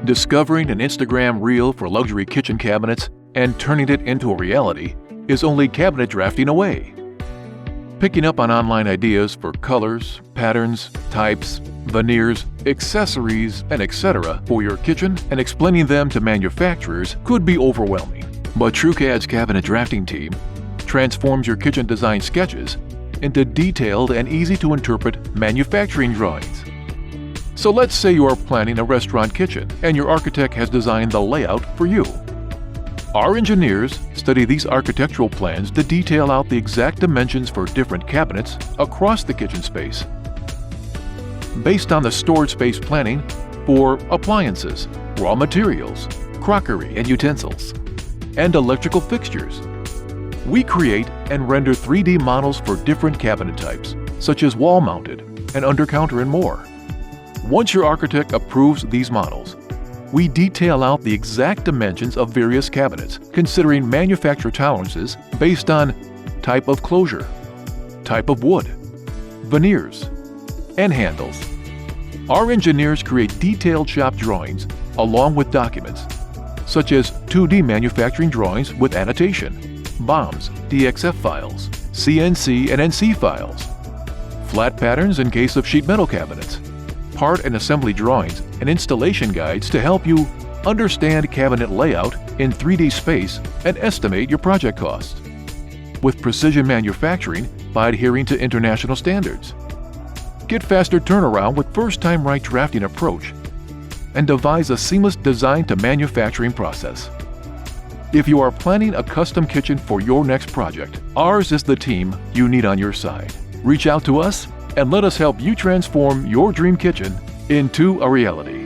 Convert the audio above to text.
Discovering an Instagram reel for luxury kitchen cabinets and turning it into a reality is only cabinet drafting away. Picking up on online ideas for colors, patterns, types, veneers, accessories, and etc. for your kitchen and explaining them to manufacturers could be overwhelming. But TrueCAD's cabinet drafting team transforms your kitchen design sketches into detailed and easy-to-interpret manufacturing drawings. So let's say you are planning a restaurant kitchen and your architect has designed the layout for you. Our engineers study these architectural plans to detail out the exact dimensions for different cabinets across the kitchen space, based on the storage space planning for appliances, raw materials, crockery and utensils, and electrical fixtures. We create and render 3D models for different cabinet types, such as wall-mounted and under-counter and more. Once your architect approves these models, we detail out the exact dimensions of various cabinets, considering manufacturer tolerances based on type of closure, type of wood, veneers, and handles. Our engineers create detailed shop drawings along with documents, such as 2D manufacturing drawings with annotation, BOMs, DXF files, CNC and NC files, flat patterns in case of sheet metal cabinets, part and assembly drawings and installation guides to help you understand cabinet layout in 3D space and estimate your project costs, with precision manufacturing by adhering to international standards. Get faster turnaround with first-time right drafting approach and devise a seamless design to manufacturing process. If you are planning a custom kitchen for your next project, ours is the team you need on your side. Reach out to us and let us help you transform your dream kitchen into a reality.